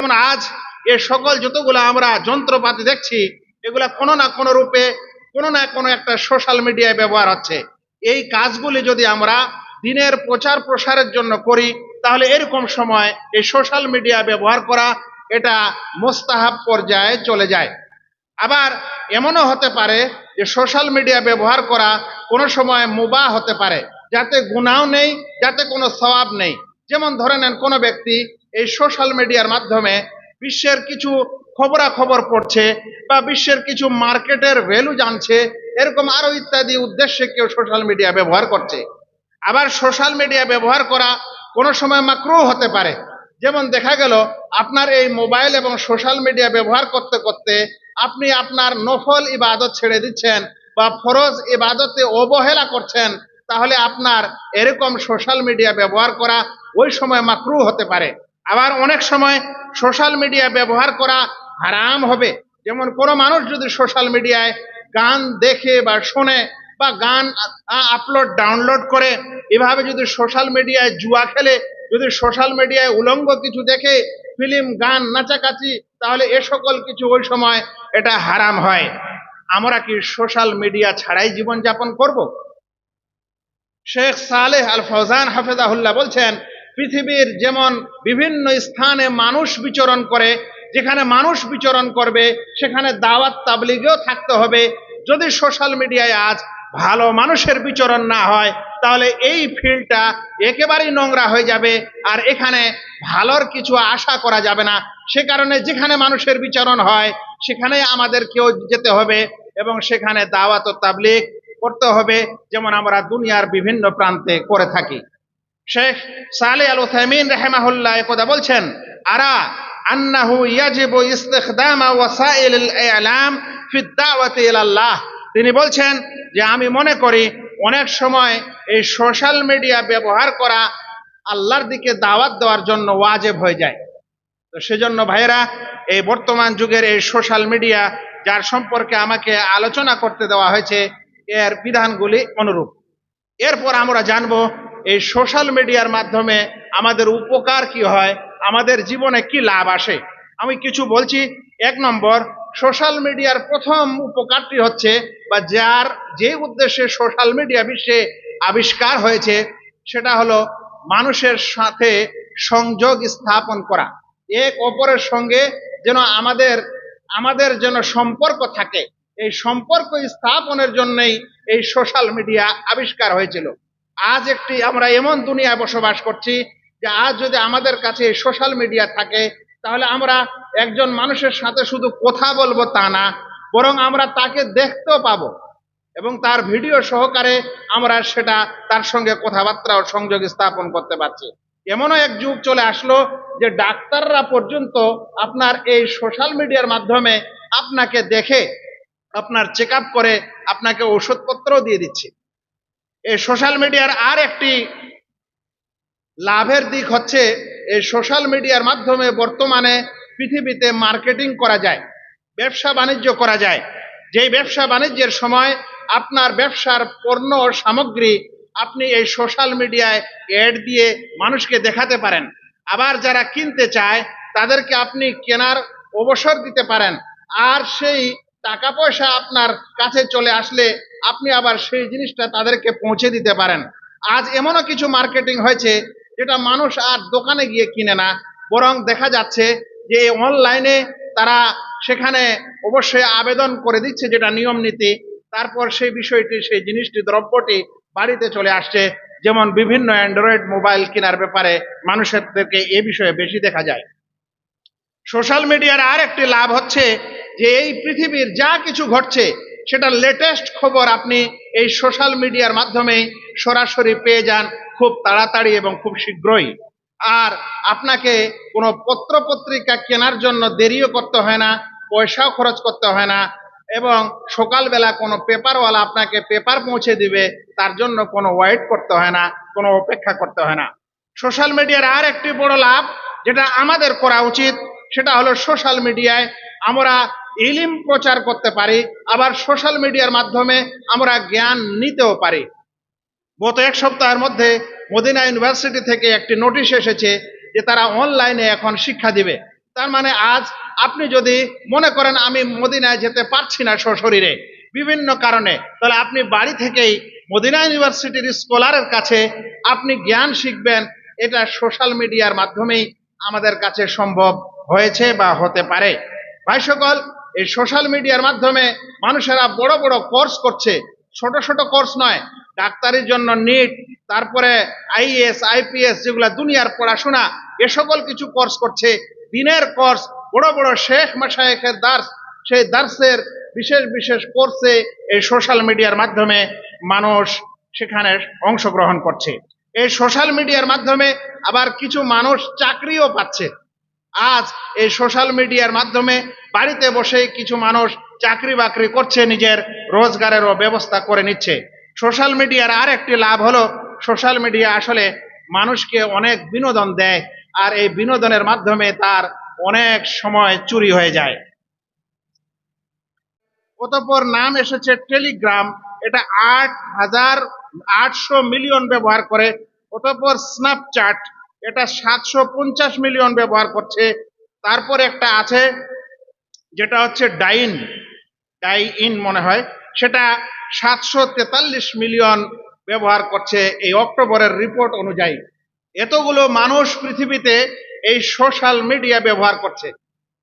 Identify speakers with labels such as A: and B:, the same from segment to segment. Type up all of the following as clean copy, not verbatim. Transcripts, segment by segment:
A: যেমন আজ এ সকল যতগুলো আমরা যন্ত্রপাতি দেখছি, এগুলা কোনো না কোনো রূপে কোনো না কোনো একটা সোশ্যাল মিডিয়ায় ব্যবহার হচ্ছে। এই কাজগুলি যদি আমরা দিনের প্রচার প্রসারের জন্য করি, তাহলে এরকম সময় এই সোশ্যাল মিডিয়া ব্যবহার করা এটা মোস্তাহাব পর্যায়ে চলে যায়। আবার এমনও হতে পারে যে সোশ্যাল মিডিয়া ব্যবহার করা কোনো সময় মুবাহ হতে পারে, যাতে গুনাহ নেই, যাতে কোনো সওয়াব নেই। যেমন ধরে নেন কোনো ব্যক্তি এই সোশ্যাল মিডিয়ার মাধ্যমে বিশ্বের কিছু খবরাখবর পড়ছে বা বিশ্বের কিছু মার্কেটের ভ্যালু জানছে, এরকম আরো ইত্যাদি উদ্দেশ্যে কেউ সোশ্যাল মিডিয়া ব্যবহার করছে। আবার সোশ্যাল মিডিয়া ব্যবহার করা কোনো সময় মাকরুহ হতে পারে। যেমন দেখা গেল আপনার এই মোবাইল এবং সোশ্যাল মিডিয়া ব্যবহার করতে করতে আপনি আপনার নফল ইবাদত ছেড়ে দিচ্ছেন বা ফরজ ইবাদতে অবহেলা করছেন, তাহলে আপনার এরকম সোশ্যাল মিডিয়া ব্যবহার করা ওই সময় মাকরুহ হতে পারে। আবার অনেক সময় সোশ্যাল মিডিয়া ব্যবহার করা হারাম হবে। যেমন কোনো মানুষ যদি সোশ্যাল মিডিয়ায় গান দেখে বা শোনে বা গান আপলোড ডাউনলোড করে, এভাবে যদি সোশ্যাল মিডিয়ায় জুয়া খেলে, যদি সোশ্যাল মিডিয়ায় উলঙ্গ কিছু দেখে, ফিল্ম গান নাচাকাচি, তাহলে এ সকল কিছু ওই সময় এটা হারাম হয়। আমরা কি সোশ্যাল মিডিয়া ছাড়াই জীবন যাপন করব? শেখ সালেহ আল ফৌজান হাফেজাহুল্লাহ বলছেন, পৃথিবীর যেমন বিভিন্ন স্থানে মানুষ বিচরণ করে, যেখানে মানুষ বিচরণ করবে সেখানে দাওয়াত তাবলীগেও থাকতে হবে। যদি সোশ্যাল মিডিয়ায় আজ ভালো মানুষের বিচরণ না হয়, তাহলে এই ফিল্ডটা একেবারেই নোংরা হয়ে যাবে, আর এখানে ভালোর কিছু আশা করা যাবে না। সে কারণে যেখানে মানুষের বিচরণ হয় সেখানে আমাদেরকেও যেতে হবে এবং সেখানে দাওয়াত ও তাবলীগ করতে হবে, যেমন আমরা দুনিয়ার বিভিন্ন প্রান্তে করে থাকি। শেখ সালেহ আল উসাইমিন রাহিমাহুল্লাহ একদা বলছেন, আরা আন্নাহু ইয়াজিবু ইস্তিখদামা ওয়াসাইলিল ইলাম ফি দাওয়াতি ইলাল্লাহ। তিনি বলছেন যে আমি মনে করি অনেক সময় এই সোশ্যাল মিডিয়া ব্যবহার করা আল্লাহর দিকে দাওয়াত দেওয়ার জন্য ওয়াজিব হয়ে যায়। তো সেজন্য ভাইয়েরা, এই বর্তমান যুগের এই সোশ্যাল মিডিয়া যার সম্পর্কে আমাকে আলোচনা করতে দেওয়া হয়েছে, এর বিধানগুলি অনুরূপ। এরপর আমরা জানবো এই সোশ্যাল মিডিয়ার মাধ্যমে আমাদের উপকার কি হয়, আমাদের জীবনে কি লাভ আসে। আমি কিছু বলছি। এক নম্বর, সোশ্যাল মিডিয়ার প্রথম উপকারটি হচ্ছে, বা যার যে উদ্দেশ্যে সোশ্যাল মিডিয়া বিশ্বে আবিষ্কার হয়েছে, সেটা হলো মানুষের সাথে সংযোগ স্থাপন করা। এক অপরের সঙ্গে যেন আমাদের যেন সম্পর্ক থাকে, এই সম্পর্ক স্থাপনের জন্যই এই সোশ্যাল মিডিয়া আবিষ্কার হয়েছিল। আজ আমরা এমন দুনিয়ায় বসবাস করছি যে আজ যদি আমাদের কাছে সোশ্যাল মিডিয়া থাকে, তাহলে আমরা একজন মানুষের সাথে শুধু কথা বলবো তা না, বরং আমরা তাকে দেখতেও পাবো এবং তার ভিডিও সহকারে আমরা সেটা তার সঙ্গে কথাবার্তা ও সংযোগ স্থাপন করতে পারছি। এমনও এক যুগ চলে আসলো যে ডাক্তাররা পর্যন্ত আপনার এই সোশ্যাল মিডিয়ার মাধ্যমে আপনাকে দেখে, আপনার চেক আপ করে আপনাকে ওষুধপত্র দিয়ে দিচ্ছে। এই সোশ্যাল মিডিয়ার আর একটি লাভের দিক হচ্ছে, এই সোশ্যাল মিডিয়ার মাধ্যমে বর্তমানে পৃথিবীতে মার্কেটিং করা যায়, ব্যবসা বাণিজ্য করা যায়। যেই ব্যবসা বাণিজ্যের সময় আপনার ব্যবসার পণ্য ও সামগ্রী আপনি এই সোশ্যাল মিডিয়ায় অ্যাড দিয়ে মানুষকে দেখাতে পারেন। আবার যারা কিনতে চায় তাদেরকে আপনি কেনার অবসর দিতে পারেন, আর সেই টাকা পয়সা আপনার কাছে চলে আসলে আপনি আবার সেই জিনিসটা তাদেরকে পৌঁছে দিতে পারেন। আজ এমনও কিছু মার্কেটিং হয়েছে যেটা মানুষ আর দোকানে গিয়ে কিনে না, বরং দেখা যাচ্ছে যে অনলাইনে তারা সেখানে অবশ্যই আবেদন করে দিচ্ছে, যেটা নিয়ম নীতি, তারপর সেই বিষয়টি, সেই জিনিসটি, দ্রব্যটি বাড়িতে চলে আসছে। যেমন বিভিন্ন অ্যান্ড্রয়েড মোবাইল কেনার ব্যাপারে মানুষদেরকে এ বিষয়ে বেশি দেখা যায়। সোশ্যাল মিডিয়ার আর একটি লাভ হচ্ছে যে এই পৃথিবীর যা কিছু ঘটছে সেটা লেটেস্ট খবর আপনি এই সোশ্যাল মিডিয়ার মাধ্যমে সরাসরি পেয়ে যান খুব তাড়াতাড়ি এবং খুব শীঘ্রই। আর আপনাকে কোনো পত্র পত্রিকা কেনার জন্য দেরিও করতে হয় না, পয়সাও খরচ করতে হয় না, এবং সকালবেলা কোনো পেপারওয়ালা আপনাকে পেপার পৌঁছে দিবে, তার জন্য কোনো ওয়েট করতে হয় না, কোনো অপেক্ষা করতে হয় না। সোশ্যাল মিডিয়ার আর একটি বড় লাভ যেটা আমাদের করা উচিত, সেটা হলো সোশ্যাল মিডিয়ায় আমরা ইলম প্রচার করতে পারি, আবার সোশ্যাল মিডিয়ার মাধ্যমে আমরা জ্ঞান নিতেও পারি। গত এক সপ্তাহের মধ্যে মদিনা ইউনিভার্সিটি থেকে একটি নোটিশ এসেছে যে তারা অনলাইনে এখন শিক্ষা দিবে। তার মানে আজ আপনি যদি মনে করেন আমি মদিনায় যেতে পারছি না সশরীরে বিভিন্ন কারণে, তাহলে আপনি বাড়ি থেকেই মদিনা ইউনিভার্সিটির স্কলারের কাছে আপনি জ্ঞান শিখবেন। এটা সোশ্যাল মিডিয়ার মাধ্যমেই আমাদের কাছে সম্ভব হয়েছে বা হতে পারে। ভাই সকল, এই সোশ্যাল মিডিয়ার মাধ্যমে মানুষেরা বড় বড় কোর্স করছে, ছোট ছোট কোর্স নয়। ডাক্তারির জন্য নিট, তারপরে আইএএস আইপিএস, যেগুলা দুনিয়ার পড়াশোনা, এ সকল কিছু কোর্স করছে, দিনের কোর্স, বড় বড় শেখ মাশায়েখের দার্স, সেই দার্সের বিশেষ বিশেষ কোর্সে এই সোশ্যাল মিডিয়ার মাধ্যমে মানুষ সেখানে অংশগ্রহণ করছে। এই সোশ্যাল মিডিয়ার মাধ্যমে আবার কিছু মানুষ চাকরিও পাচ্ছে। আজ এই সোশ্যাল মিডিয়ার মাধ্যমে বাড়িতে বসে কিছু মানুষ চাকরি বাকরি করছে, নিজের রোজগারেরও ব্যবস্থা করে নিচ্ছে। সোশ্যাল মিডিয়ার আর একটি লাভ হলো, সোশ্যাল মিডিয়া আসলে মানুষকে অনেক বিনোদন দেয়, আর এই বিনোদনের মাধ্যমে তার অনেক সময় চুরি হয়ে যায়। অতঃপর নাম এসেছে টেলিগ্রাম, এটা 8,800 মিলিয়ন ব্যবহার করে। অতঃপর স্ন্যাপচ্যাট, এটা 750 মিলিয়ন ব্যবহার করছে। তারপর একটা আছে যেটা হচ্ছে ডাইন, ডাইন মনে হয়, সেটা 743 মিলিয়ন ব্যবহার করছে এই অক্টোবরের রিপোর্ট অনুযায়ী। এতগুলো মানুষ পৃথিবীতে এই সোশ্যাল মিডিয়া ব্যবহার করছে।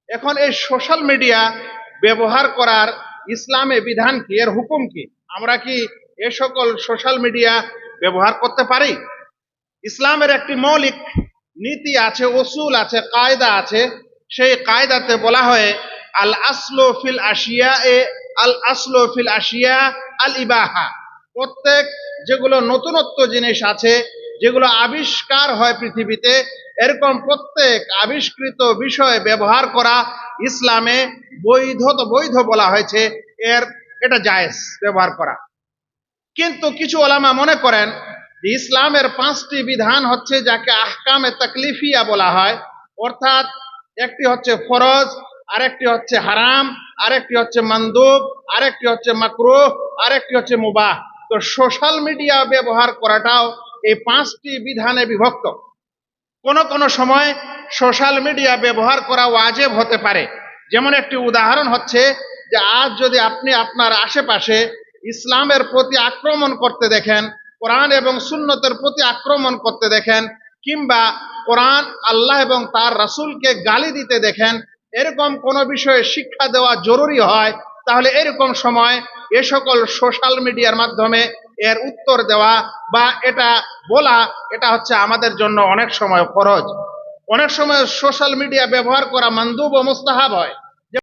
A: এখন এই সোশ্যাল মিডিয়া ব্যবহার করার ইসলামে বিধান কি, এর হুকুম কি? আমরা কি এ সকল সোশ্যাল মিডিয়া ব্যবহার করতে পারি? ইসলামের একটি মৌলিক নীতি আছে, উসুল আছে, কায়দা আছে। সেই কায়দাতে বলা হয় আল আসলু ফিল আশিয়া এ আল আসলু ফিল আশিয়া আল ইবাহা। প্রত্যেক যেগুলো নতুনত্ব জিনিস আছে, যেগুলো আবিষ্কার হয় পৃথিবীতে, এরকম প্রত্যেক আবিষ্কৃত বিষয় ব্যবহার করা ইসলামে বৈধ বলা হয়েছে, এটা জায়েজ ব্যবহার করা। কিন্তু কিছু ওলামা মনে করেন যে ইসলামের 5টি বিধান হচ্ছে যাকে আহকামে তাকলিফিয়া বলা হয়, অর্থাৎ একটি হচ্ছে ফরজ, আরেকটি হচ্ছে হারাম, আরেকটি হচ্ছে মানদুব, আরেকটি হচ্ছে মাকরুহ, আরেকটি হচ্ছে মুবাহ। তো সোশ্যাল মিডিয়া ব্যবহার করাটাও এই 5টি বিধানে বিভক্ত। কোন কোন সময় সোশ্যাল মিডিয়া ব্যবহার করা ওয়াজিব হতে পারে। যেমন একটি উদাহরণ হচ্ছে যে আজ যদি আপনি আপনার আশেপাশে ইসলামের প্রতি আক্রমণ করতে দেখেন, কোরআন এবং সুন্নতের প্রতি আক্রমণ করতে দেখেন, কিংবা কোরআন, আল্লাহ এবং তার রাসূলকে গালি দিতে দেখেন, এরকম কোনো বিষয়ে শিক্ষা দেওয়া জরুরি হয়, তাহলে এরকম সময় এ সকল সোশ্যাল মিডিয়ার মাধ্যমে এর উত্তর দেওয়া বা এটা বলা, এটা হচ্ছে আমাদের জন্য অনেক সময় ফরজ। অনেক সময় সোশ্যাল মিডিয়া ব্যবহার করা মানদুব ও মুস্তাহাব হয়।